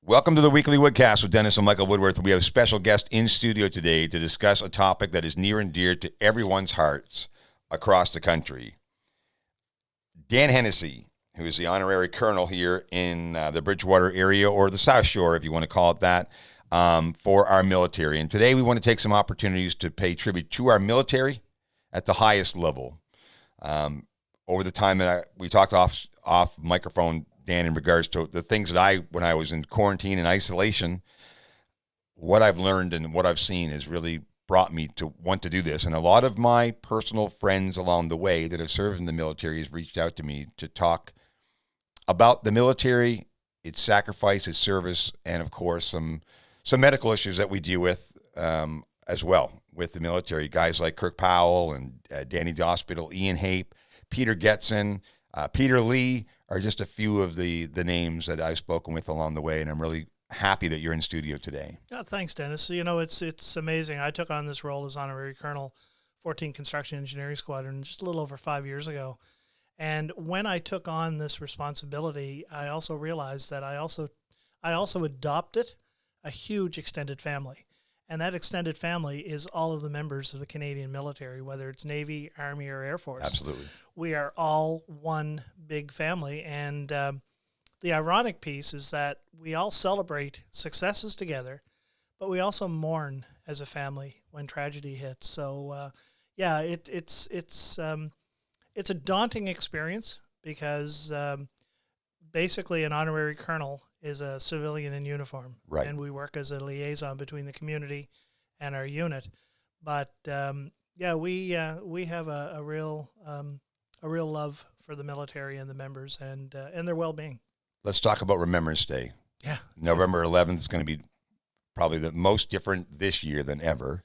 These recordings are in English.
Welcome to the weekly Woodcast with Dennis and Michael Woodworth. We have a special guest in studio today to discuss a topic that is near and dear to everyone's hearts across the country. Dan Hennessey, who is the Honorary Colonel here in the Bridgewater area, or the South Shore, if you want to call it that, for our military. And today we want to take some opportunities to pay tribute to our military at the highest level. Over the time that we talked off microphone, Dan, in regards to the things that when I was in quarantine and isolation, what I've learned and what I've seen has really brought me to want to do this. And a lot of my personal friends along the way that have served in the military has reached out to me to talk about the military, its sacrifice, its service, and of course some medical issues that we deal with as well with the military. Guys like Kirk Powell and Danny Hospital, Ian Hape, Peter Getson, Peter Lee are just a few of the names that I've spoken with along the way, and I'm really happy that you're in studio today. Yeah, thanks, Dennis. You know, it's amazing. I took on this role as Honorary Colonel, 14 Construction Engineering Squadron, just a little over 5 years ago. And when I took on this responsibility, I also realized that I also adopted a huge extended family. And that extended family is all of the members of the Canadian military, whether it's Navy, Army, or Air Force. Absolutely. We are all one big family. And the ironic piece is that we all celebrate successes together, but we also mourn as a family when tragedy hits. So, it's a daunting experience because basically an honorary colonel is a civilian in uniform, right? And we work as a liaison between the community and our unit. But we have a real love for the military and the members and their well-being. Let's talk about Remembrance Day. Yeah, November 11th is going to be probably the most different this year than ever.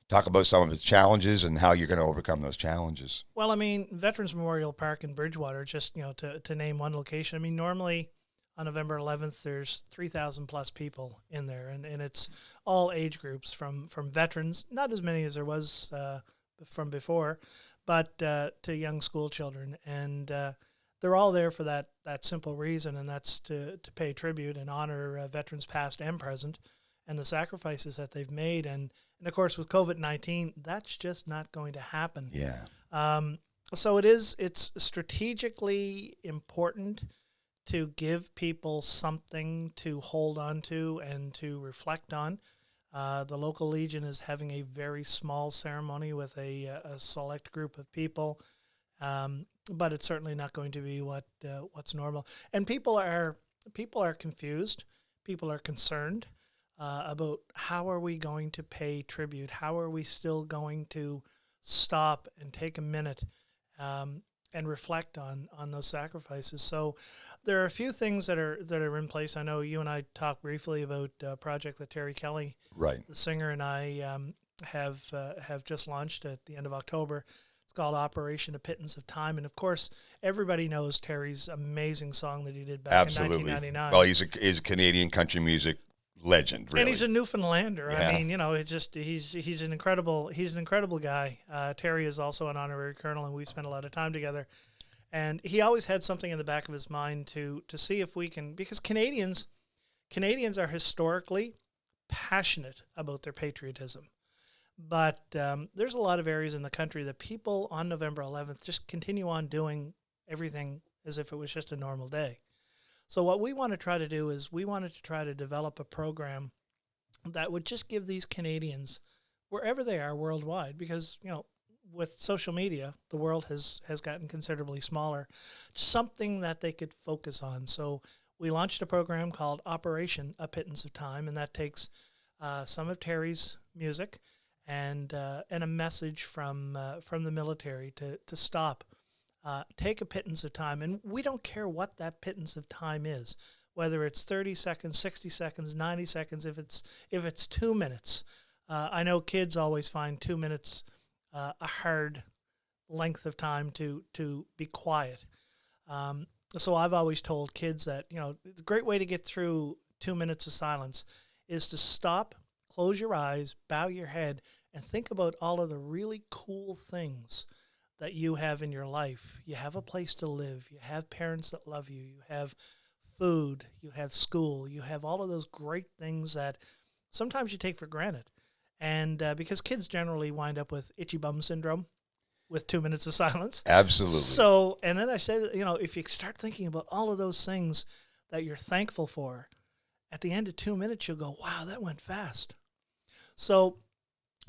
Talk about some of its challenges and how you're going to overcome those challenges. Well, I mean, Veterans Memorial Park in Bridgewater, just to name one location. I mean, normally on November 11th, there's 3,000 plus people in there, and it's all age groups from veterans, not as many as there was from before, but to young school children. And they're all there for that simple reason, and that's to pay tribute and honor veterans past and present and the sacrifices that they've made. And of course, with COVID-19, that's just not going to happen. Yeah. So it's strategically important to give people something to hold on to and to reflect on. The local Legion is having a very small ceremony with a select group of people, but it's certainly not going to be what's normal. And people are confused. People are concerned about how are we going to pay tribute? How are we still going to stop and take a minute and reflect on those sacrifices? So there are a few things that are in place. I know you and I talked briefly about a project that Terry Kelly, right, the singer, and I have just launched at the end of October. It's called Operation A Pittance of Time. And of course, everybody knows Terry's amazing song that he did back Absolutely. in 1999. Well, he's a Canadian country music legend, really. And he's a Newfoundlander. Yeah. I mean, it's just he's an incredible guy. Terry is also an honorary colonel, and we've spent a lot of time together. And he always had something in the back of his mind to see if we can, because Canadians are historically passionate about their patriotism. But there's a lot of areas in the country that people on November 11th just continue on doing everything as if it was just a normal day. So what we want to try to do is we wanted to try to develop a program that would just give these Canadians, wherever they are worldwide, because, with social media, the world has gotten considerably smaller, something that they could focus on. So we launched a program called Operation A Pittance of Time, and that takes some of Terry's music and a message from the military to stop. Take a pittance of time, and we don't care what that pittance of time is, whether it's 30 seconds, 60 seconds, 90 seconds, if it's 2 minutes. I know kids always find 2 minutes a hard length of time to be quiet. So I've always told kids that, a great way to get through 2 minutes of silence is to stop, close your eyes, bow your head, and think about all of the really cool things that you have in your life. You have a place to live. You have parents that love you. You have food, you have school, you have all of those great things that sometimes you take for granted. And because kids generally wind up with itchy bum syndrome with 2 minutes of silence. Absolutely. So, and then I said, if you start thinking about all of those things that you're thankful for, at the end of 2 minutes, you'll go, wow, that went fast. So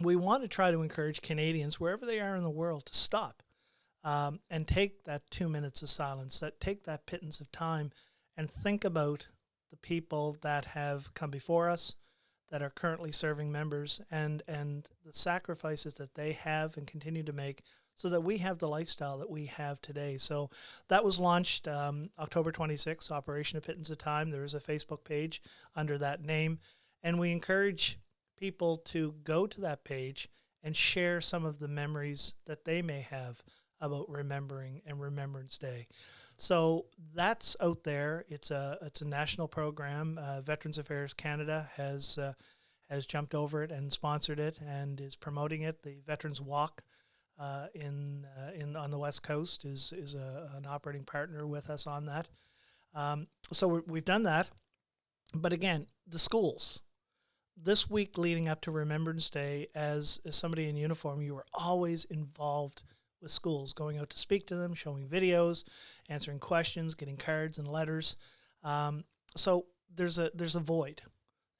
we want to try to encourage Canadians, wherever they are in the world, to stop and take that 2 minutes of silence, take that pittance of time and think about the people that have come before us, that are currently serving members, and the sacrifices that they have and continue to make so that we have the lifestyle that we have today. So that was launched October 26th, Operation A Pittance of Time. There is a Facebook page under that name. And we encourage people to go to that page and share some of the memories that they may have about remembering and Remembrance Day. So that's out there. It's a national program. Veterans Affairs Canada has jumped over it and sponsored it and is promoting it. The Veterans Walk on the West Coast is an operating partner with us on that. So we've done that. But again, the schools. This week leading up to Remembrance Day, as somebody in uniform, you were always involved with schools, going out to speak to them, showing videos, answering questions, getting cards and letters. So there's a void,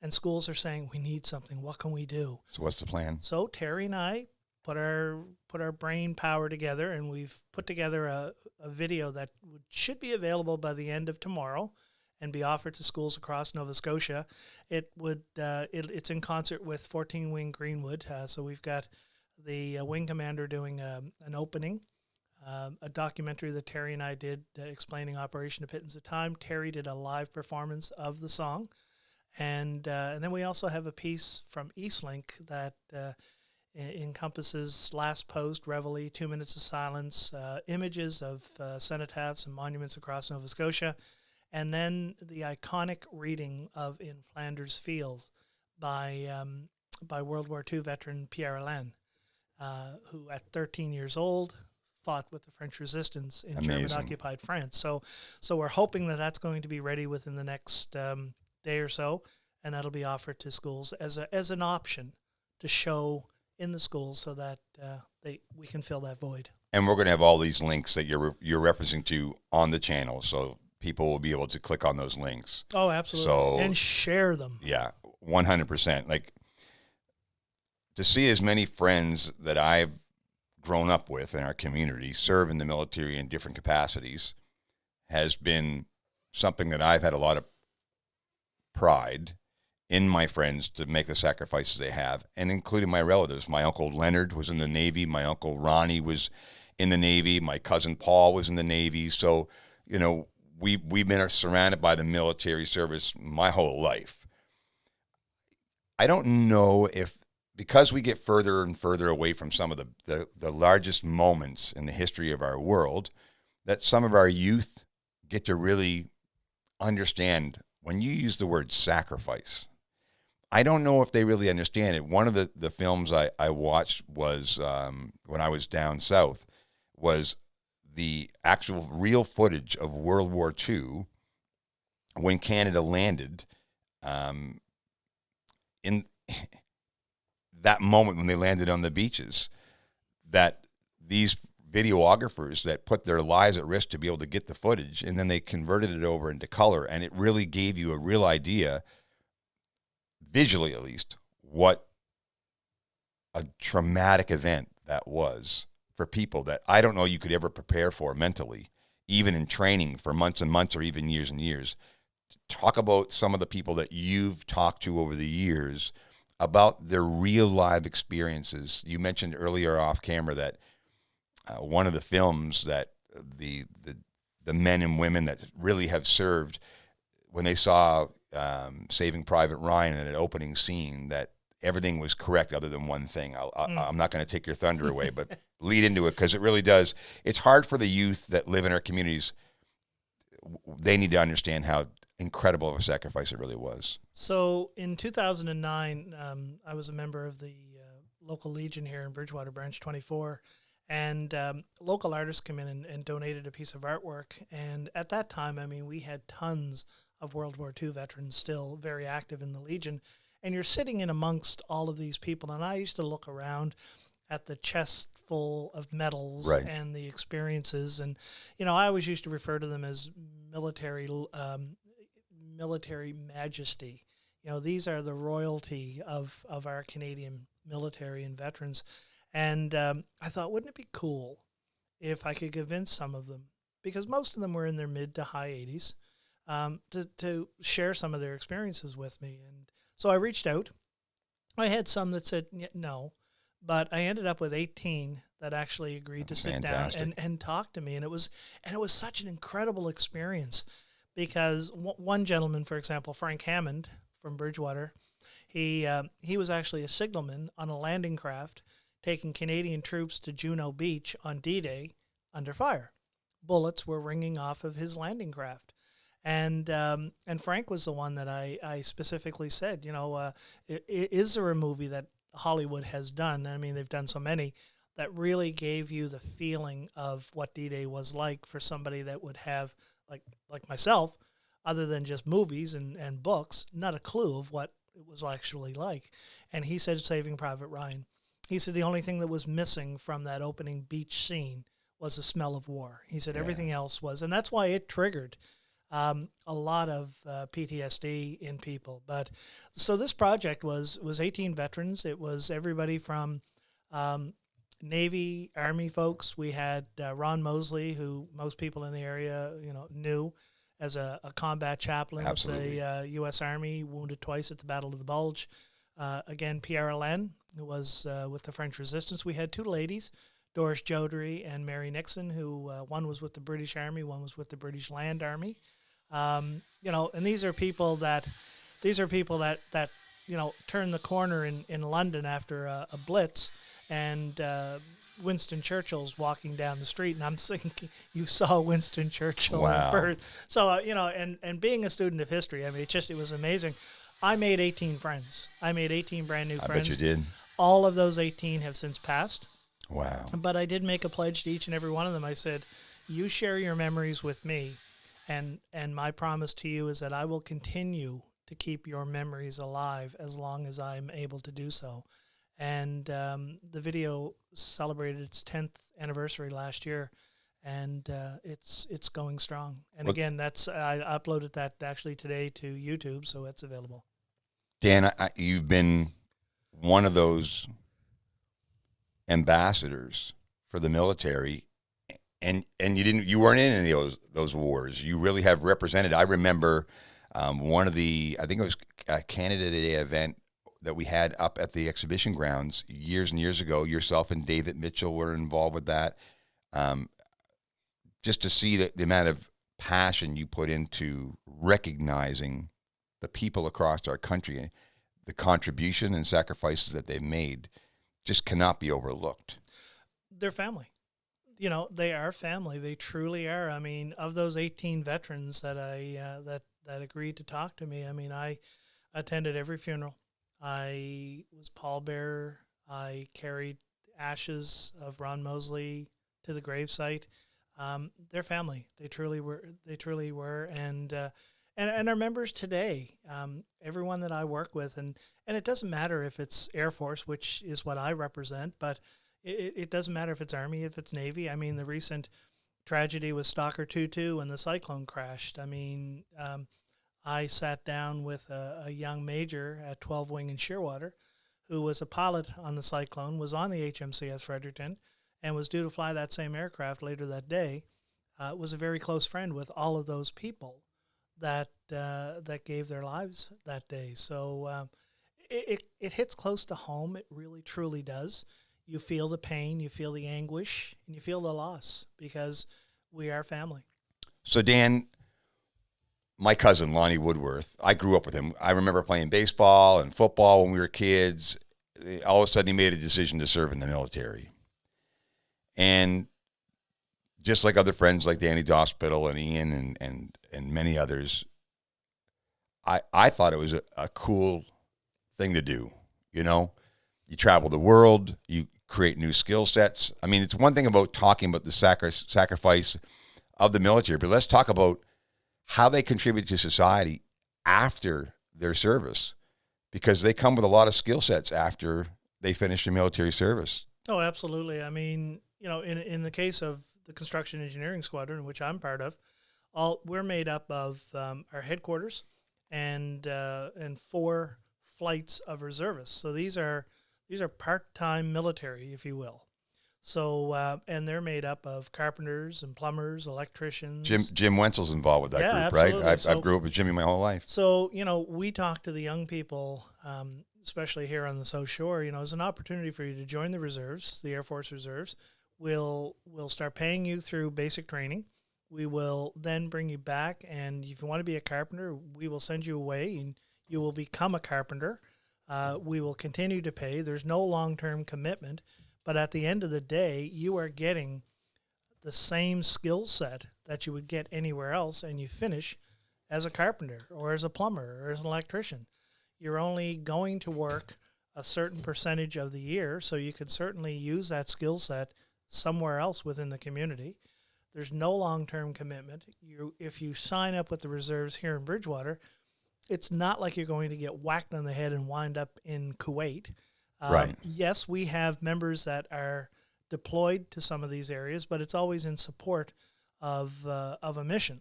and schools are saying, we need something. What can we do? So what's the plan? So Terry and I put our brain power together, and we've put together a video that should be available by the end of tomorrow and be offered to schools across Nova Scotia. It's in concert with 14 Wing Greenwood. So we've got the wing commander doing an opening, a documentary that Terry and I did explaining Operation A Pittance of Time. Terry did a live performance of the song. And then we also have a piece from Eastlink that encompasses Last Post, Reveille, 2 minutes of silence, images of cenotaphs and monuments across Nova Scotia, and then the iconic reading of In Flanders Fields by World War II veteran Pierre Alain, who at 13 years old fought with the French resistance in German-occupied France. So we're hoping that that's going to be ready within the next day or so, and that'll be offered to schools as an option to show in the schools so that we can fill that void. And we're going to have all these links that you're referencing to on the channel, so people will be able to click on those links. Oh, absolutely. So, and share them. Yeah, 100%. Like, to see as many friends that I've grown up with in our community serve in the military in different capacities has been something that I've had a lot of pride in my friends to make the sacrifices they have, and including my relatives. My Uncle Leonard was in the Navy. My Uncle Ronnie was in the Navy. My cousin Paul was in the Navy. So, we've been surrounded by the military service my whole life. I don't know if, because we get further and further away from some of the largest moments in the history of our world, that some of our youth get to really understand when you use the word sacrifice. I don't know if they really understand it. One of the films I watched was, when I was down south, was the actual real footage of World War II when Canada landed, in that moment when they landed on the beaches, that these videographers that put their lives at risk to be able to get the footage, and then they converted it over into color, and it really gave you a real idea, visually at least, what a traumatic event that was for people that I don't know you could ever prepare for mentally, even in training for months and months or even years and years. Talk about some of the people that you've talked to over the years about their real live experiences. You mentioned earlier off camera that one of the films that the men and women that really have served, when they saw Saving Private Ryan in an opening scene, that everything was correct other than one thing. I'm not going to take your thunder away, but lead into it, because it really does. It's hard for the youth that live in our communities. They need to understand how incredible of a sacrifice it really was. So in 2009, I was a member of the local Legion here in Bridgewater Branch 24, And local artists come in and donated a piece of artwork. And at that time, I mean, we had tons of World War II veterans still very active in the Legion. And you're sitting in amongst all of these people. And I used to look around at the chest full of medals Right. and the experiences. And, you know, I always used to refer to them as military majesty. You know, these are the royalty of our Canadian military and veterans. And I thought, wouldn't it be cool if I could convince some of them, because most of them were in their mid to high 80s, to share some of their experiences with me. And so I reached out. I had some that said no, but I ended up with 18 that actually agreed to sit Fantastic. down and talk to me. And it was such an incredible experience, because one gentleman, for example, Frank Hammond from Bridgewater, he was actually a signalman on a landing craft taking Canadian troops to Juno Beach on D-Day under fire. Bullets were ringing off of his landing craft. And Frank was the one that I specifically said, you know, is there a movie that Hollywood has done? I mean, they've done so many that really gave you the feeling of what D-Day was like for somebody that would have, like myself, other than just movies and books, not a clue of what it was actually like. And he said Saving Private Ryan. He said the only thing that was missing from that opening beach scene was the smell of war. He said everything else was, and that's why it triggered a lot of PTSD in people. But so this project was 18 veterans. It was everybody from Navy, Army folks. We had Ron Mosley, who most people in the area, you know, knew as a combat chaplain of the U.S. Army, wounded twice at the Battle of the Bulge. Again, Pierre Alain, who was with the French Resistance. We had two ladies, Doris Jodry and Mary Nixon, who one was with the British Army, one was with the British Land Army. You know, and these are people that you know, turned the corner in London after a blitz, and Winston Churchill's walking down the street, and I'm thinking, you saw Winston Churchill in birth. So you know, and being a student of history, I mean, it was amazing. I made 18 friends. I made 18 brand new friends. I bet you did. All of those 18 have since passed. Wow. But I did make a pledge to each and every one of them. I said, you share your memories with me, and my promise to you is that I will continue to keep your memories alive as long as I'm able to do so. And the video celebrated its 10th anniversary last year, and it's going strong. And again, I uploaded that actually today to YouTube, so it's available. Dan, you've been one of those ambassadors for the military, and you weren't in any of those wars. You really have represented. I remember one of I think it was a Canada Day event that we had up at the exhibition grounds years and years ago. Yourself and David Mitchell were involved with that. Just to see the amount of passion you put into recognizing the people across our country, the contribution and sacrifices that they've made, just cannot be overlooked. They're family. You know, they are family. They truly are. I mean, of those 18 veterans that that agreed to talk to me, I mean, I attended every funeral. I was pallbearer. I carried ashes of Ron Mosley to the gravesite. They're family. They truly were. And our members today, everyone that I work with, and it doesn't matter if it's Air Force, which is what I represent, but it doesn't matter if it's Army, if it's Navy. I mean, the recent tragedy was Stalker 2-2 when the Cyclone crashed. I mean, I sat down with a young major at 12 Wing in Shearwater who was a pilot on the Cyclone, was on the HMCS Fredericton, and was due to fly that same aircraft later that day. Was a very close friend with all of those people that gave their lives that day. So it hits close to home. It really, truly does. You feel the pain, you feel the anguish, and you feel the loss, because we are family. So, Dan, my cousin, Lonnie Woodworth, I grew up with him. I remember playing baseball and football when we were kids. All of a sudden, he made a decision to serve in the military. And just like other friends like Danny Dospittle and Ian and many others, I thought it was a cool thing to do. You know, you travel the world, you create new skill sets. I mean, it's one thing about talking about the sacrifice of the military, but let's talk about how they contribute to society after their service, because they come with a lot of skill sets after they finish their military service. Oh, absolutely. I mean, in the case of the construction engineering squadron, which I'm part of, we're made up of our headquarters and 4 flights of reservists. So these are part-time military, if you will. So and they're made up of carpenters and plumbers, electricians. Jim Wenzel's involved with that group, absolutely. Right? I've grew up with Jimmy my whole life. So we talk to the young people, especially here on the South Shore. As an opportunity for you to join the reserves, the Air Force Reserves. We'll start paying you through basic training. We will then bring you back, and if you want to be a carpenter, we will send you away, and you will become a carpenter. We will continue to pay. There's no long-term commitment, but at the end of the day, you are getting the same skill set that you would get anywhere else, and you finish as a carpenter or as a plumber or as an electrician. You're only going to work a certain percentage of the year, so you could certainly use that skill set somewhere else within the community. There's no long-term commitment. If you sign up with the reserves here in Bridgewater, it's not like you're going to get whacked on the head and wind up in Kuwait. Right. Yes, we have members that are deployed to some of these areas, but it's always in support of a mission.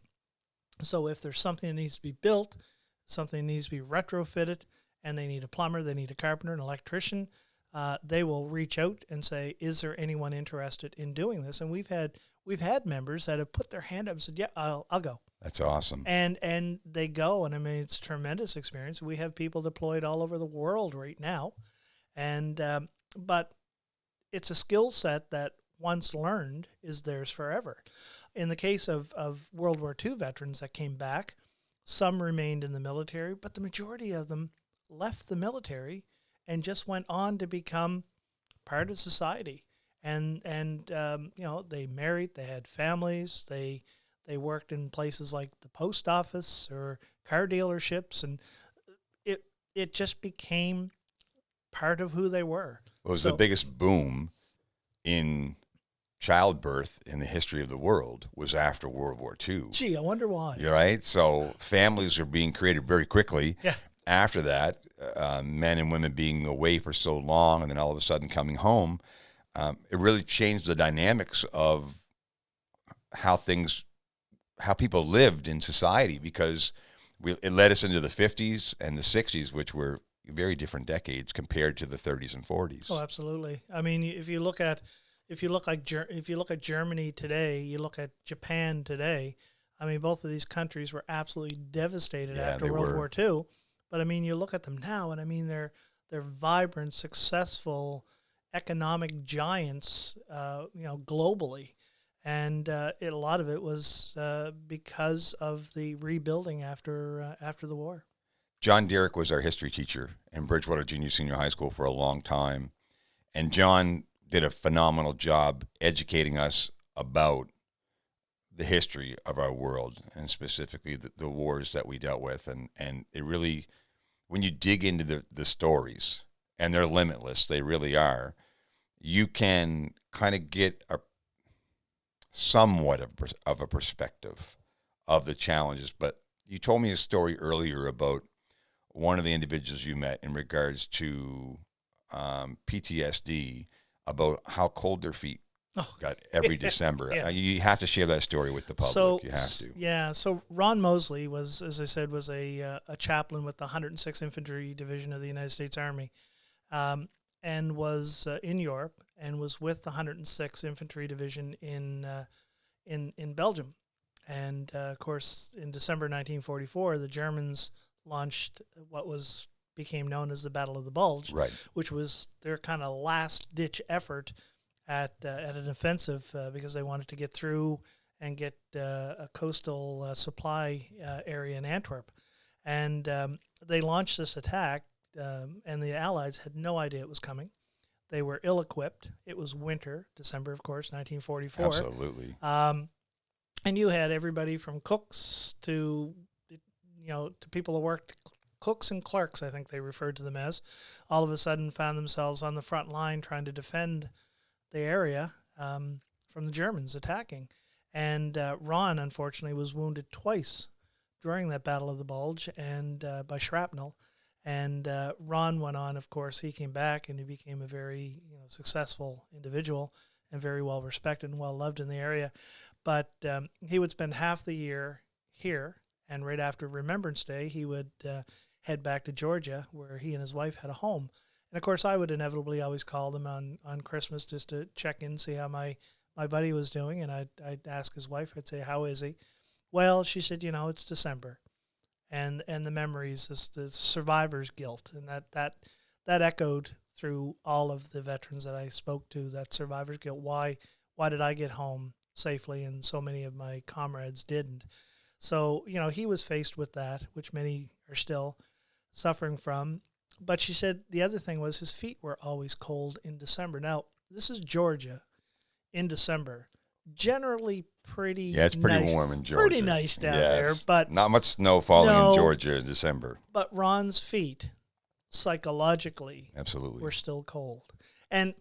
So if there's something that needs to be built, something needs to be retrofitted, and they need a plumber, they need a carpenter, an electrician, they will reach out and say, is there anyone interested in doing this? And we've had members that have put their hand up and said, yeah, I'll go. That's awesome. And they go, and I mean, it's a tremendous experience. We have people deployed all over the world right now. And but it's a skill set that once learned is theirs forever. In the case of World War II veterans that came back, some remained in the military, but the majority of them left the military and just went on to become part of society. And they married, they had families, they worked in places like the post office or car dealerships, and it just became part of who they were. It was the biggest boom in childbirth in the history of the world was after World War II. Gee, I wonder why. You're right. So families are being created very quickly. Yeah. After that, men and women being away for so long and then all of a sudden coming home, it really changed the dynamics of how people lived in society, because it led us into the 50s and the 60s, which were very different decades compared to the 30s and 40s. Oh, absolutely. I mean, if you look at Germany today, you look at Japan today. I mean, both of these countries were absolutely devastated after World War II. But I mean, you look at them now, and I mean, they're vibrant, successful economic giants, globally. And a lot of it was because of the rebuilding after the war. John Derrick was our history teacher in Bridgewater Junior Senior High School for a long time. And John did a phenomenal job educating us about the history of our world, and specifically the wars that we dealt with. And it really, when you dig into the stories, and they're limitless, they really are, you can kind of get somewhat of a perspective of the challenges. But you told me a story earlier about one of the individuals you met in regards to PTSD, about how cold their feet got every December. Yeah. You have to share that story with the public. You have to. Yeah. So Ron Mosley was, as I said, was a chaplain with the 106th Infantry Division of the United States Army, and was in Europe and was with the 106th Infantry Division in Belgium. And of course, in December 1944, the Germans launched what became known as the Battle of the Bulge, right, which was their kind of last-ditch effort at an offensive because they wanted to get through and get a coastal supply area in Antwerp. And they launched this attack, and the Allies had no idea it was coming. They were ill-equipped. It was winter, December, of course, 1944. Absolutely. And you had everybody from cooks to people who worked cooks and clerks, I think they referred to them as, all of a sudden found themselves on the front line trying to defend the area from the Germans attacking. And Ron, unfortunately, was wounded twice during that Battle of the Bulge and by shrapnel. And Ron went on, of course, he came back and he became a very successful individual and very well respected and well loved in the area. But he would spend half the year here, and right after Remembrance Day, he would head back to Georgia, where he and his wife had a home. And, of course, I would inevitably always call them on Christmas just to check in, see how my buddy was doing, and I'd ask his wife, I'd say, how is he? Well, she said, it's December. And the memories, the survivor's guilt, and that echoed through all of the veterans that I spoke to, that survivor's guilt. Why did I get home safely and so many of my comrades didn't? So, he was faced with that, which many are still suffering from. But she said the other thing was his feet were always cold in December. Now, this is Georgia in December. Generally pretty it's pretty nice, warm in Georgia. Pretty nice down there, but not much snow falling in Georgia in December. But Ron's feet, psychologically, absolutely, were still cold. And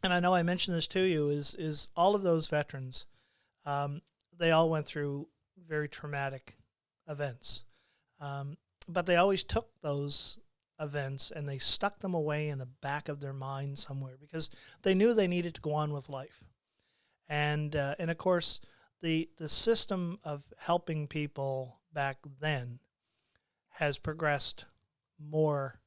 I know I mentioned this to you, is all of those veterans, they all went through very traumatic events. But they always took those events and they stuck them away in the back of their mind somewhere because they knew they needed to go on with life. And of course, the system of helping people back then has progressed more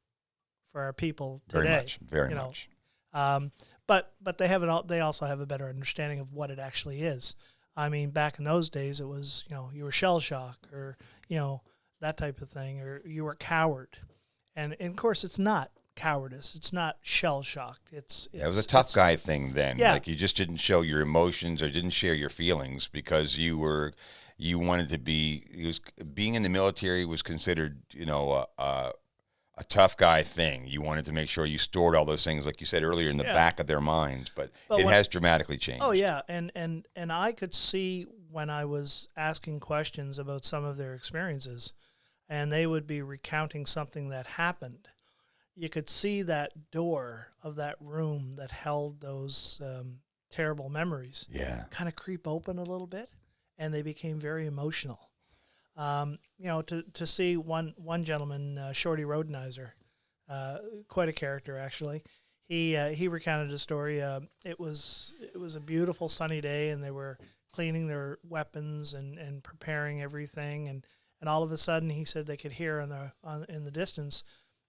for our people today. Very much. But they have it all. They also have a better understanding of what it actually is. I mean, back in those days, it was you were shell shock or that type of thing, or you were a coward, and of course it's not cowardice. It's not shell shocked. It was a tough guy thing then. Yeah. Like you just didn't show your emotions or didn't share your feelings because you wanted to be. Being in the military was considered a tough guy thing. You wanted to make sure you stored all those things, like you said earlier, in the back of their minds. But it has dramatically changed. Oh yeah, and I could see when I was asking questions about some of their experiences, and they would be recounting something that happened. You could see that door of that room that held those terrible memories kind of creep open a little bit, and they became very emotional. To see one gentleman, Shorty Rodenizer, quite a character actually. He recounted a story. It was a beautiful sunny day, and they were cleaning their weapons and preparing everything, and all of a sudden he said they could hear in the distance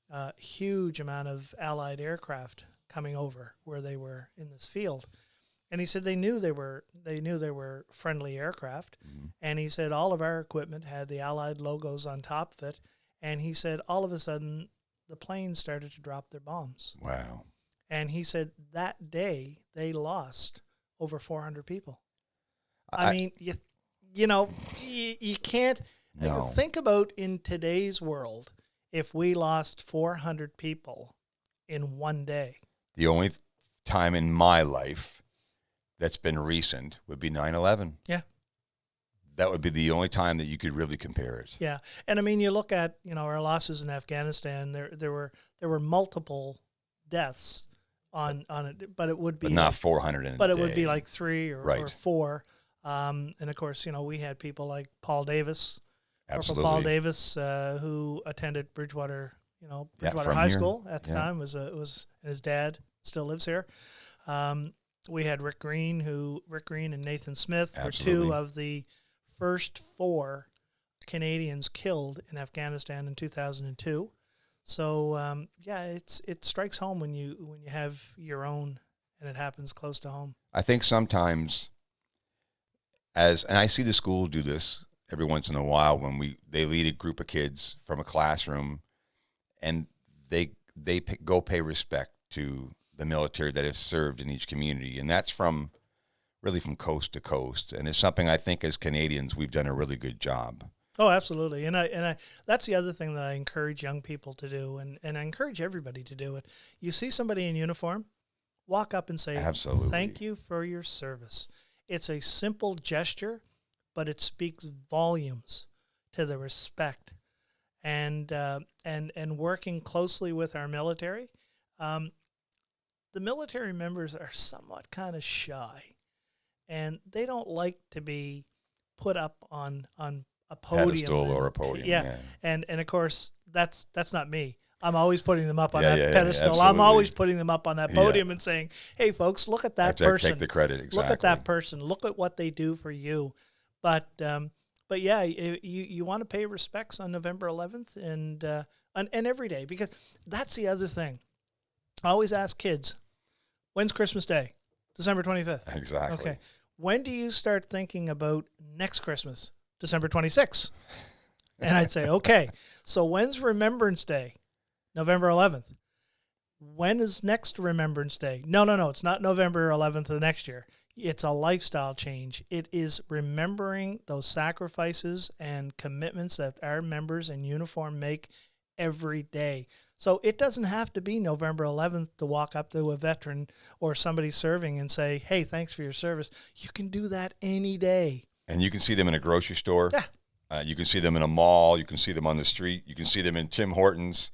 a huge amount of Allied aircraft coming over where they were in this field. And he said they knew they were friendly aircraft, and he said all of our equipment had the Allied logos on top of it, and he said all of a sudden the planes started to drop their bombs. Wow! And he said that day they lost over 400 people. I mean, you can't think about in today's world if we lost 400 people in one day. The only time in my life that's been recent would be 9/11. Yeah. That would be the only time that you could really compare it. Yeah. And I mean, you look at, our losses in Afghanistan, there were multiple deaths on it, but it would be not 400 in a day. But it would be like 3 or or 4. And of course, we had people like Paul Davis, Absolutely. Paul Davis, who attended Bridgewater High School at the time, and his dad still lives here. We had Rick Green and Nathan Smith were two of the first 4 Canadians killed in Afghanistan in 2002. So it strikes home when you have your own and it happens close to home. I think sometimes, and I see the school do this every once in a while when they lead a group of kids from a classroom, and they go pay respect to the military that has served in each community, and that's really from coast to coast, and it's something I think as Canadians we've done a really good job. Oh, absolutely, and I that's the other thing that I encourage young people to do, and I encourage everybody to do it. You see somebody in uniform, walk up and say, absolutely, thank you for your service. It's a simple gesture, but it speaks volumes to the respect and working closely with our military. The military members are somewhat kind of shy, and they don't like to be put up on a podium. Pedestal or a podium. Yeah. And of course, that's not me. I'm always putting them up on that Yeah, pedestal. I'm always putting them up on that podium and saying, hey, folks, look at that person. Take the credit, exactly. Look at that person. Look at what they do for you. But yeah, you want to pay respects on November 11th and every day, because that's the other thing. I always ask kids, when's Christmas Day? December 25th. Exactly. Okay. When do you start thinking about next Christmas? December 26th. And I'd say, okay, so when's Remembrance Day? November 11th. When is next Remembrance Day? No, it's not November 11th of the next year. It's a lifestyle change. It is remembering those sacrifices and commitments that our members in uniform make every day. So it doesn't have to be November 11th to walk up to a veteran or somebody serving and say, hey, thanks for your service. You can do that any day. And you can see them in a grocery store. Yeah. You can see them in a mall. You can see them on the street. You can see them in Tim Hortons.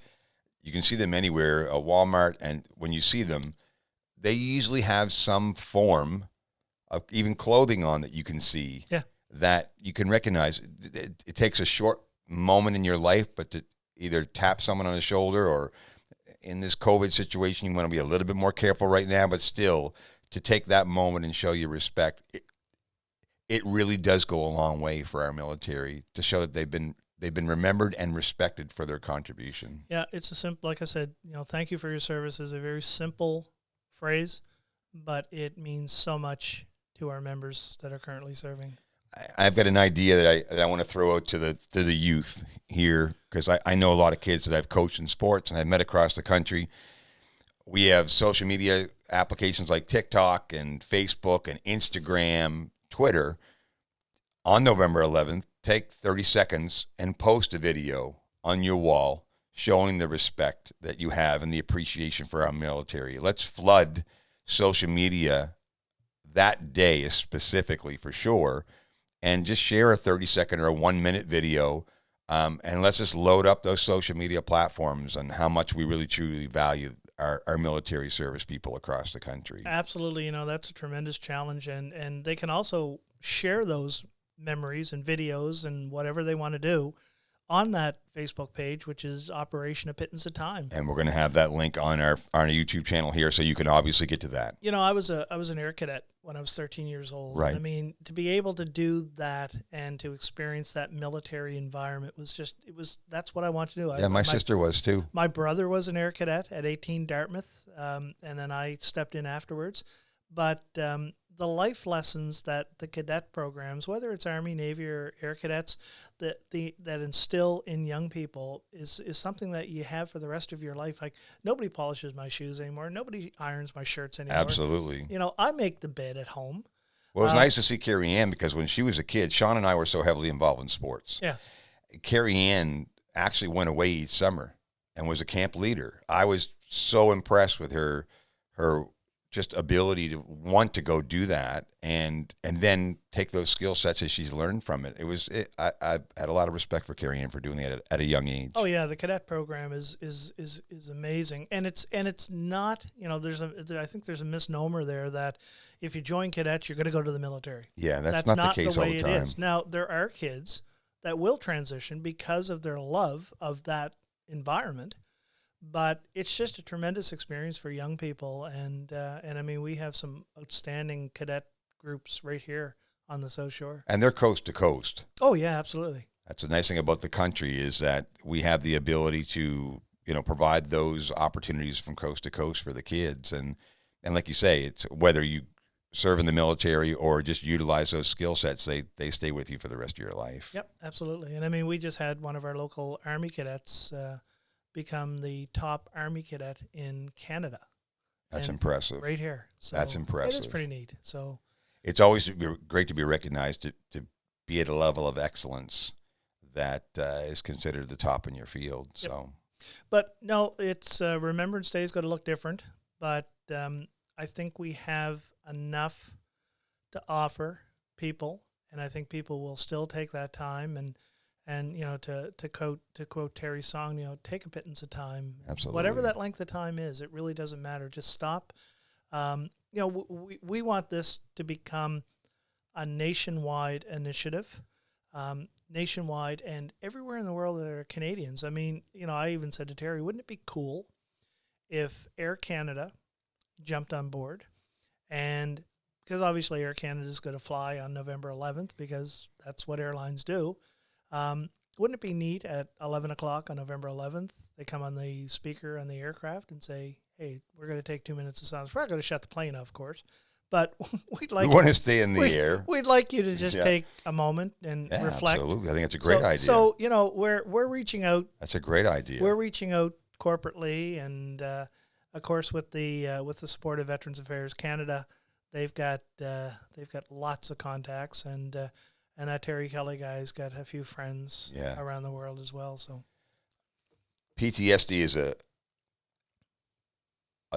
You can see them anywhere, a Walmart. And when you see them, they usually have some form of even clothing on that you can see that you can recognize. It takes a short moment in your life, but to either tap someone on the shoulder, or in this COVID situation, you want to be a little bit more careful right now, but still to take that moment and show your respect. It really does go a long way for our military to show that they've been remembered and respected for their contribution. Yeah, it's a simple, like I said, thank you for your service is a very simple phrase, but it means so much to our members that are currently serving. I've got an idea that I want to throw out to the youth here, because I know a lot of kids that I've coached in sports and I've met across the country. We have social media applications like TikTok and Facebook and Instagram, Twitter. On November 11th, take 30 seconds and post a video on your wall showing the respect that you have and the appreciation for our military. Let's flood social media that day specifically, for sure, and just share a 30-second or a 1-minute video, and let's just load up those social media platforms on how much we really truly value our military service people across the country. Absolutely. That's a tremendous challenge, and they can also share those memories and videos and whatever they want to do on that Facebook page, which is Operation A Pittance of Time. And we're going to have that link on our YouTube channel here, so you can obviously get to that. I was an air cadet when I was 13 years old. Right. I mean, to be able to do that and to experience that military environment that's what I wanted to do. Yeah, my sister was too. My brother was an air cadet at 18 Dartmouth, and then I stepped in afterwards. But the life lessons that the cadet programs, whether it's Army, Navy, or Air Cadets, that instill in young people is something that you have for the rest of your life. Like, nobody polishes my shoes anymore. Nobody irons my shirts anymore. Absolutely. I make the bed at home. Well, it was nice to see Carrie Ann, because when she was a kid, Sean and I were so heavily involved in sports. Yeah. Carrie Ann actually went away each summer and was a camp leader. I was so impressed with her just ability to want to go do that and then take those skill sets as she's learned from it. I had a lot of respect for Carrie Ann for doing that at a young age. Oh yeah, the cadet program is amazing, and it's not, I think there's a misnomer there that if you join cadets you're going to go to the military. Yeah, that's not the case all the time. It is. Now, there are kids that will transition because of their love of that environment. But it's just a tremendous experience for young people, and I mean, we have some outstanding cadet groups right here on the South Shore. And they're coast to coast. Oh yeah, absolutely. That's the nice thing about the country, is that we have the ability to provide those opportunities from coast to coast for the kids, and like you say, it's whether you serve in the military or just utilize those skill sets, they stay with you for the rest of your life. Yep, absolutely. And I mean, we just had one of our local Army cadets become the top Army cadet in Canada. That's impressive. Right here. So that's impressive. It is pretty neat. So it's always great to be recognized, to be at a level of excellence that is considered the top in your field. Yep. So, but no, it's Remembrance Day is going to look different, but I think we have enough to offer people, and I think people will still take that time. And And to quote Terry's song, take a pittance of time. Absolutely. Whatever that length of time is, it really doesn't matter. Just stop. We want this to become a nationwide initiative, nationwide, and everywhere in the world there are Canadians. I mean, I even said to Terry, wouldn't it be cool if Air Canada jumped on board? And because obviously Air Canada is going to fly on November 11th because that's what airlines do. Wouldn't it be neat at 11 o'clock on November 11th, they come on the speaker on the aircraft and say, hey, we're going to take 2 minutes of silence. We're not going to shut the plane off, of course, but we want to stay in the air. We'd like you to just take a moment and reflect. Absolutely. I think it's a great idea. So, we're reaching out. That's a great idea. We're reaching out corporately, and of course with the support of Veterans Affairs Canada, they've got lots of contacts, and that Terry Kelly guy's got a few friends around the world as well. So PTSD is a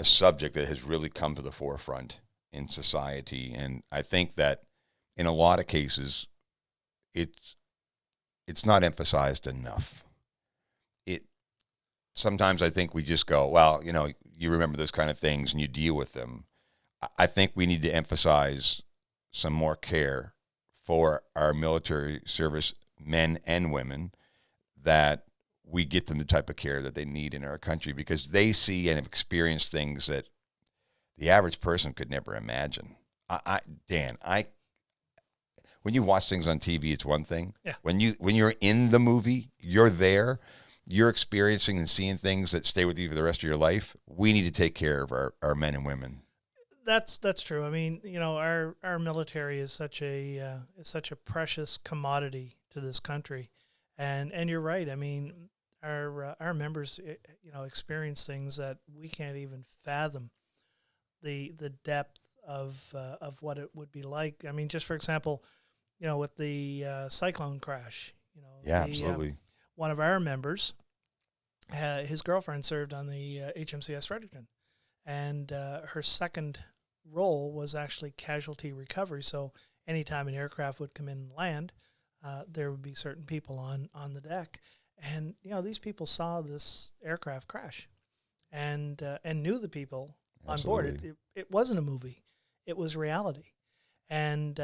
subject that has really come to the forefront in society, and I think that in a lot of cases it's not emphasized enough. Sometimes I think we just go, well, you remember those kind of things and you deal with them. I think we need to emphasize some more care for our military service men and women, that we get them the type of care that they need in our country, because they see and have experienced things that the average person could never imagine. Dan, when you watch things on TV, it's one thing. Yeah. When you're in the movie, you're there, you're experiencing and seeing things that stay with you for the rest of your life. We need to take care of our men and women. That's true. I mean, our military is such a precious commodity to this country, and you're right. I mean, our members, experience things that we can't even fathom the depth of what it would be like. I mean, just for example, with the cyclone crash, Absolutely. One of our members, his girlfriend served on the HMCS Fredericton, and her second role was actually casualty recovery. So anytime an aircraft would come in and land, there would be certain people on the deck. And, these people saw this aircraft crash and knew the people Absolutely. on board. It wasn't a movie. It was reality. And,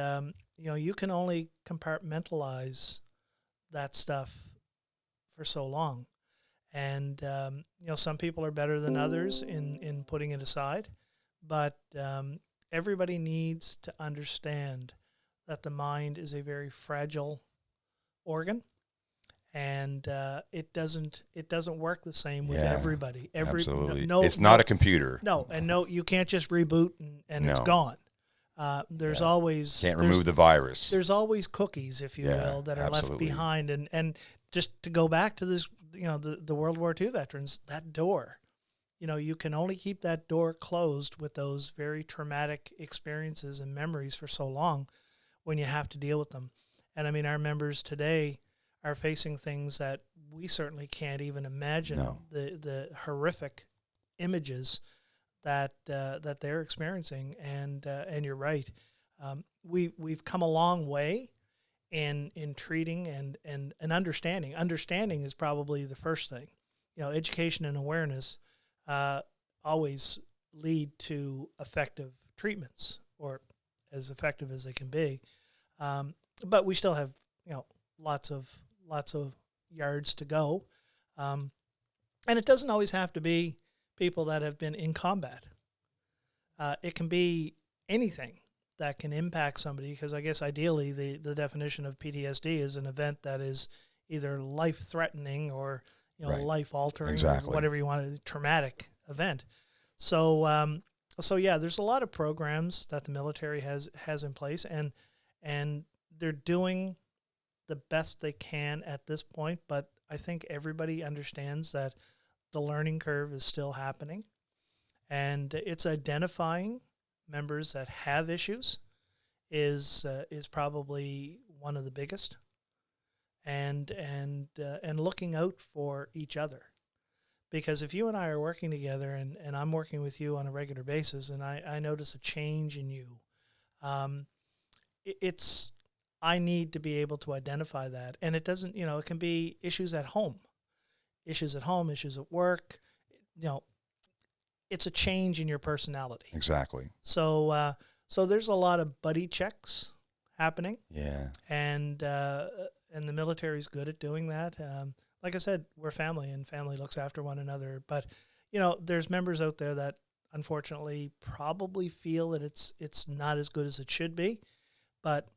you can only compartmentalize that stuff for so long. And, some people are better than others in putting it aside. But everybody needs to understand that the mind is a very fragile organ, and it doesn't work the same with everybody. Absolutely. It's not a computer. No, and you can't just reboot and it's gone. There's always remove the virus. There's always cookies, if you will, that are left behind. And just to go back to this, the World War II veterans, that door. You can only keep that door closed with those very traumatic experiences and memories for so long when you have to deal with them. And I mean, our members today are facing things that we certainly can't even imagine. No. The horrific images that they're experiencing. And you're right. We've come a long way in treating and understanding. Understanding is probably the first thing. Education and awareness always lead to effective treatments, or as effective as they can be. But we still have, lots of yards to go. And it doesn't always have to be people that have been in combat. It can be anything that can impact somebody, because I guess ideally the definition of PTSD is an event that is either life-threatening or life-altering, exactly. or whatever you want, a traumatic event. So, there's a lot of programs that the military has in place, and they're doing the best they can at this point. But I think everybody understands that the learning curve is still happening, and it's identifying members that have issues is probably one of the biggest. And looking out for each other, because if you and I are working together, and I'm working with you on a regular basis, and I notice a change in you, it's I need to be able to identify that. And it doesn't, it can be issues at home, issues at work. It's a change in your personality. Exactly. So there's a lot of buddy checks happening. Yeah. And the military's good at doing that. Like I said, we're family, and family looks after one another. But, there's members out there that unfortunately probably feel that it's not as good as it should be. But,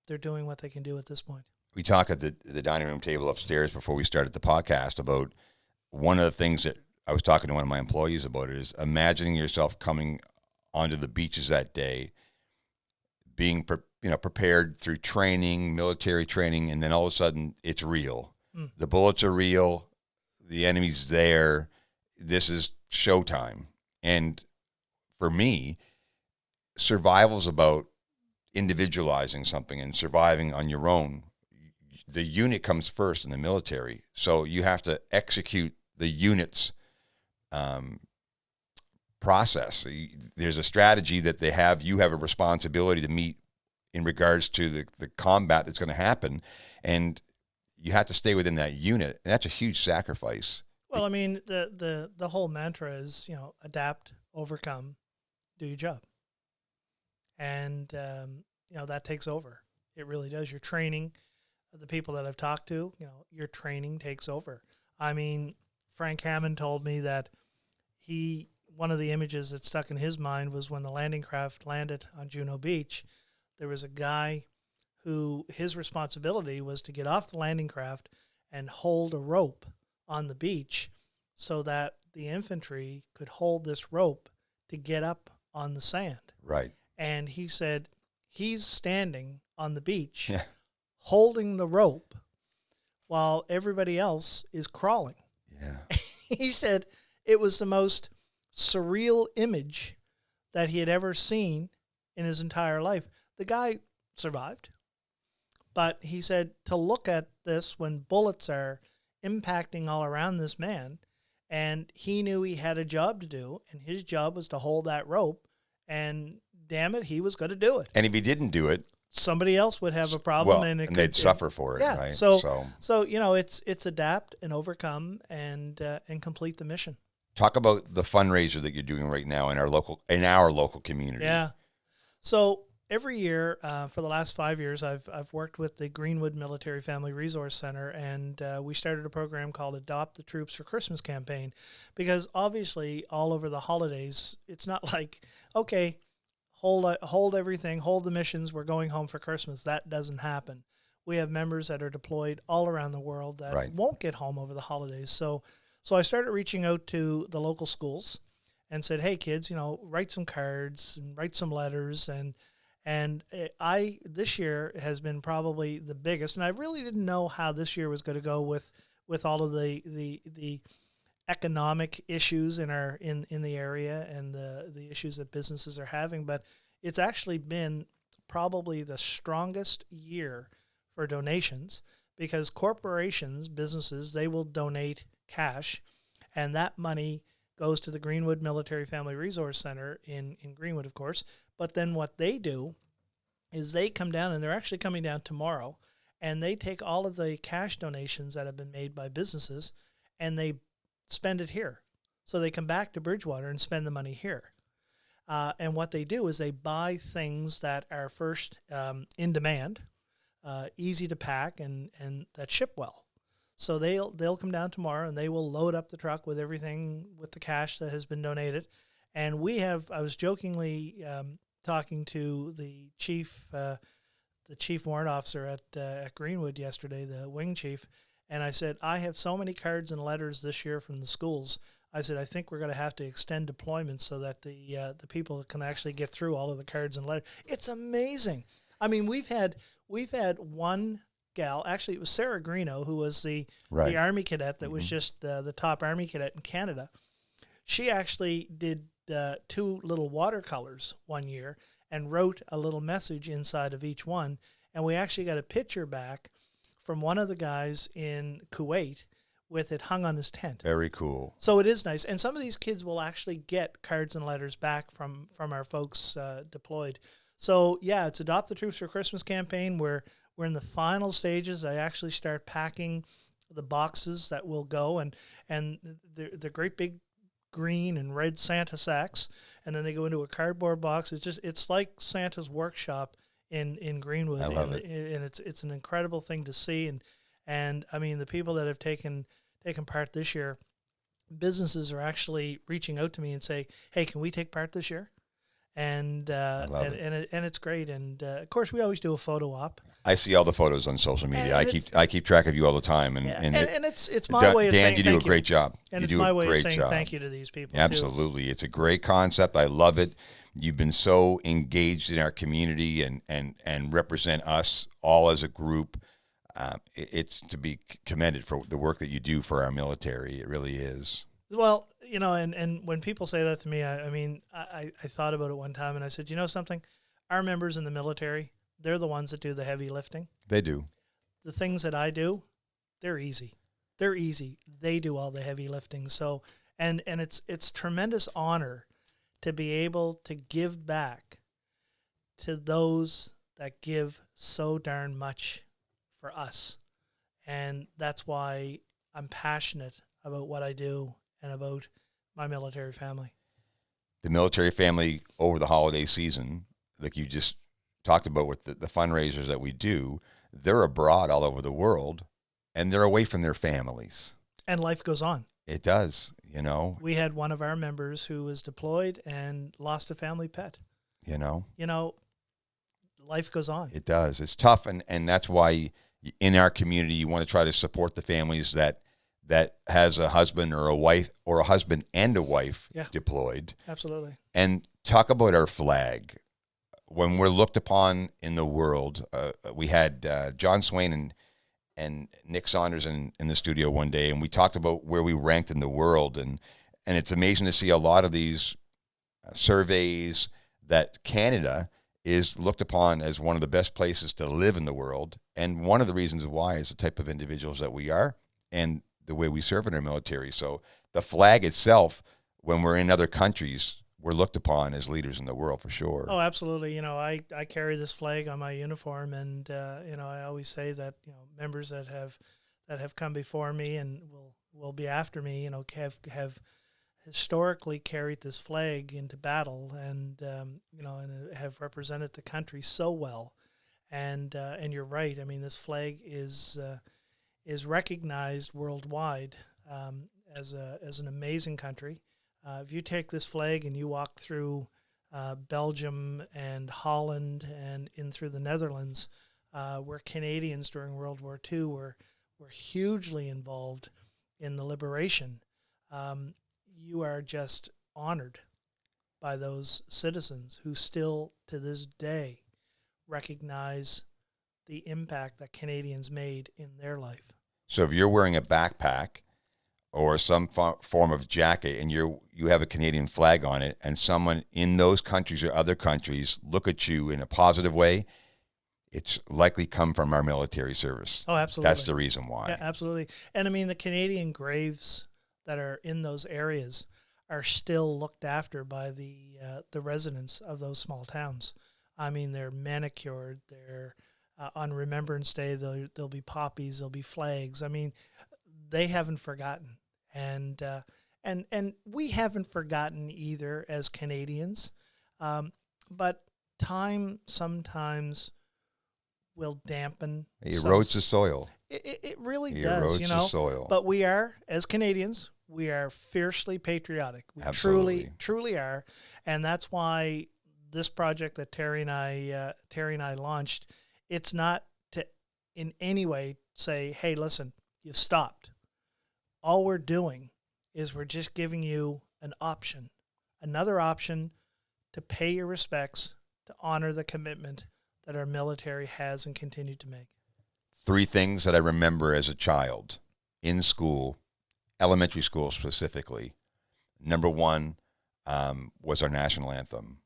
they're doing what they can do at this point. We talked at the dining room table upstairs before we started the podcast about one of the things that I was talking to one of my employees about it is imagining yourself coming onto the beaches that day, being prepared through training, military training, and then all of a sudden it's real. The bullets are real. The enemy's there. This is showtime. And for me, survival's about individualizing something and surviving on your own. The unit comes first in the military, so you have to execute the unit's process. There's a strategy that they have. You have a responsibility to meet in regards to the combat that's going to happen, and you have to stay within that unit, and that's a huge sacrifice. Well, I mean, the whole mantra is, adapt, overcome, do your job. And, that takes over. It really does. Your training, the people that I've talked to, your training takes over. I mean, Frank Hammond told me that one of the images that stuck in his mind was when the landing craft landed on Juno Beach, there was a guy who his responsibility was to get off the landing craft and hold a rope on the beach so that the infantry could hold this rope to get up on the sand. Right. And he said he's standing on the beach holding the rope while everybody else is crawling. Yeah. He said it was the most surreal image that he had ever seen in his entire life. The guy survived, but he said to look at this when bullets are impacting all around this man, and he knew he had a job to do, and his job was to hold that rope, and damn it, he was going to do it. And if he didn't do it, somebody else would have a problem, and they'd suffer for it. Yeah. Right? So it's adapt and overcome and complete the mission. Talk about the fundraiser that you're doing right now in our local community. Yeah. So every year for the last 5 years, I've worked with the Greenwood Military Family Resource Center, and we started a program called Adopt the Troops for Christmas campaign, because obviously all over the holidays, it's not like, okay, hold everything, hold the missions, we're going home for Christmas. That doesn't happen. We have members that are deployed all around the world that won't get home over the holidays. So I started reaching out to the local schools and said, hey, kids, write some cards and write some letters. And this year has been probably the biggest. And I really didn't know how this year was going to go with all of the economic issues in the area and the issues that businesses are having. But it's actually been probably the strongest year for donations, because corporations, businesses, they will donate cash, and that money goes to the Greenwood Military Family Resource Center in Greenwood, of course. But then what they do is they come down, and they're actually coming down tomorrow, and they take all of the cash donations that have been made by businesses, and they spend it here. So they come back to Bridgewater and spend the money here. And what they do is they buy things that are first in demand, easy to pack, and that ship well. So they'll come down tomorrow, and they will load up the truck with everything, with the cash that has been donated. And I was jokingly talking to the chief warrant officer at Greenwood yesterday, the wing chief, and I said, I have so many cards and letters this year from the schools. I said, I think we're going to have to extend deployments so that the people can actually get through all of the cards and letters. It's amazing. I mean, we've had one gal, actually it was Sarah Greeno, who was the Army cadet that was just the top Army cadet in Canada. She actually did 2 little watercolors one year and wrote a little message inside of each one. And we actually got a picture back from one of the guys in Kuwait with it hung on his tent. Very cool. So it is nice. And some of these kids will actually get cards and letters back from our folks deployed. So yeah, it's Adopt the Troops for Christmas campaign. We're in the final stages. I actually start packing the boxes that will go, and the great big green and red Santa sacks, and then they go into a cardboard box. It's like Santa's workshop in Greenwood. I love it. And it's an incredible thing to see. And I mean, the people that have taken part this year, businesses are actually reaching out to me and say, hey, can we take part this year? And it's great. And of course, we always do a photo op. I see all the photos on social media. I keep track of you all the time, and it's my way of saying Dan, you do a great job. And it's you do my a way of great saying job. thank you to these people. Absolutely, too. It's a great concept. I love it. You've been so engaged in our community and represent us all as a group. It's to be commended for the work that you do for our military. It really is. Well, you know, and when people say that to me, I thought about it one time, and I said, you know something? Our members in the military, they're the ones that do the heavy lifting. They do. The things that I do, they're easy. They're easy. They do all the heavy lifting. So, and it's tremendous honor to be able to give back to those that give so darn much for us. And that's why I'm passionate about what I do and about my military family. The military family over the holiday season, like you just talked about with the fundraisers that we do, they're abroad all over the world, and they're away from their families. And life goes on. It does, you know. We had one of our members who was deployed and lost a family pet. You know, life goes on. It does. It's tough, and that's why in our community you want to try to support the families that has a husband or a wife or a husband and a wife deployed. Absolutely. And talk about our flag. When we're looked upon in the world, we had John Swain and Nick Saunders in the studio one day, and we talked about where we ranked in the world, and it's amazing to see a lot of these surveys that Canada is looked upon as one of the best places to live in the world, and one of the reasons why is the type of individuals that we are and the way we serve in our military. So the flag itself, when we're in other countries, we're looked upon as leaders in the world for sure. Oh, absolutely. You know, I carry this flag on my uniform, and I always say that members that have come before me and will be after me, have historically carried this flag into battle, and and have represented the country so well. And you're right. I mean, this flag is recognized worldwide as an amazing country. If you take this flag and you walk through Belgium and Holland and in through the Netherlands, where Canadians during World War II were hugely involved in the liberation, you are just honored by those citizens who still to this day recognize the impact that Canadians made in their life. So if you're wearing a backpack or some form of jacket and you have a Canadian flag on it, and someone in those countries or other countries look at you in a positive way, it's likely come from our military service. Oh, absolutely. That's the reason why. Yeah, absolutely. And I mean, the Canadian graves that are in those areas are still looked after by the residents of those small towns. I mean, they're manicured. They're on Remembrance Day. There'll be poppies. There'll be flags. I mean, they haven't forgotten, and we haven't forgotten either as Canadians. But time sometimes will dampen. It erodes the soil. It really It does, erodes the soil. But we are, as Canadians, we are fiercely patriotic. We Absolutely. truly are, and that's why this project that Terry and I launched, it's not to in any way say, hey, listen, you've stopped. All we're doing is we're just giving you an option, another option to pay your respects, to honor the commitment that our military has and continue to make. 3 things that I remember as a child in school, elementary school specifically. Number 1 was our national anthem,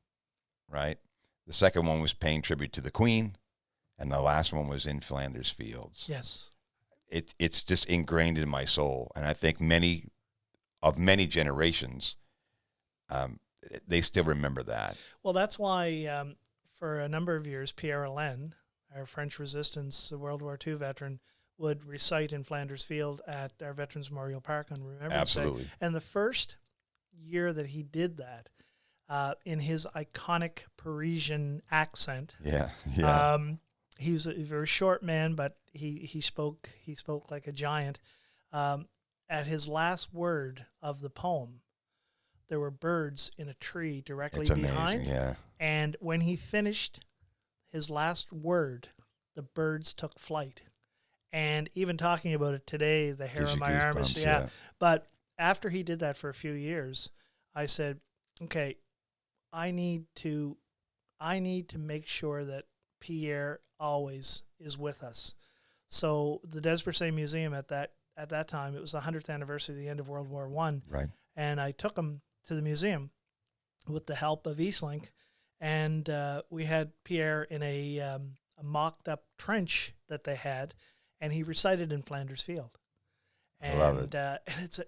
right? The second one was paying tribute to the Queen, and the last one was In Flanders Fields. Yes. It's just ingrained in my soul, and I think many generations, they still remember that. Well, that's why for a number of years, Pierre Alain, our French resistance World War II veteran, would recite in Flanders Field at our Veterans Memorial Park on Remembrance Day. Absolutely. And the first year that he did that, in his iconic Parisian accent, Yeah. he was a very short man, but he spoke like a giant. At his last word of the poem, there were birds in a tree directly It's behind. amazing, yeah. And when he finished his last word, the birds took flight. And even talking about it today, the hair Gives on you my arm is, goosebumps, yeah. But after he did that for a few years, I said, okay, I need to make sure that Pierre always is with us. So the Des Brissailles Museum at that time, it was the 100th anniversary of the end of World War I. Right. And I took him to the museum with the help of Eastlink, and we had Pierre in a mocked-up trench that they had, and he recited in Flanders Field. And, I love it.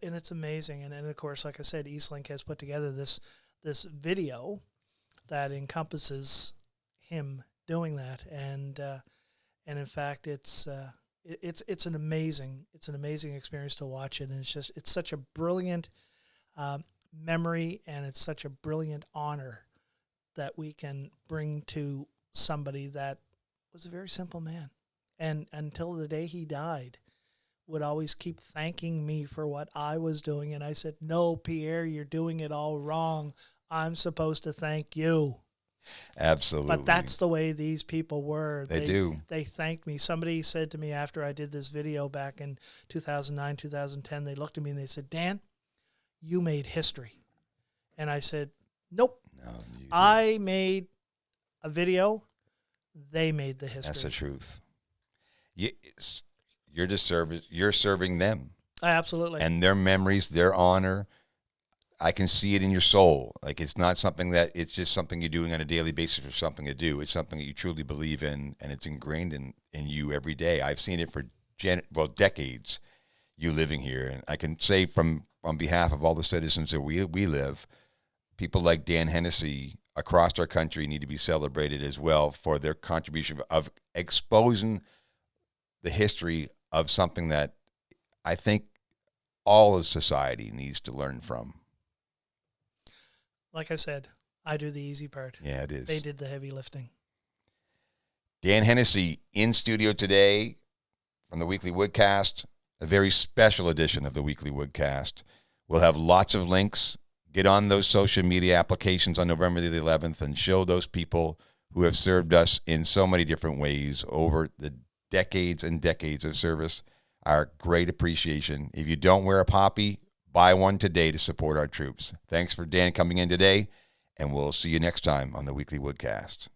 And it's amazing. And of course, like I said, Eastlink has put together this video that encompasses him doing that, and in fact, it's an amazing experience to watch it, and it's such a brilliant memory, and it's such a brilliant honor that we can bring to somebody that was a very simple man, and until the day he died, would always keep thanking me for what I was doing. And I said, no, Pierre, you're doing it all wrong. I'm supposed to thank you. Absolutely. But that's the way these people were. They do. They thanked me. Somebody said to me after I did this video back in 2009, 2010, they looked at me and they said, Dan, you made history. And I said, nope. No, I made a video. They made the history. That's the truth. You're serving them. Absolutely. And their memories, their honor, I can see it in your soul. Like, it's not something that it's just something you're doing on a daily basis for something to do. It's something that you truly believe in, and it's ingrained in you every day. I've seen it for decades, you living here. And I can say on behalf of all the citizens that we live, people like Dan Hennessey across our country need to be celebrated as well for their contribution of exposing the history of something that I think all of society needs to learn from. Like I said, I do the easy part. Yeah, it is. They did the heavy lifting. Dan Hennessey in studio today from the Weekly Woodcast, a very special edition of the Weekly Woodcast. We'll have lots of links. Get on those social media applications on November the 11th and show those people who have served us in so many different ways over the decades and decades of service our great appreciation. If you don't wear a poppy, buy one today to support our troops. Thanks for Dan coming in today, and we'll see you next time on the Weekly Woodcast.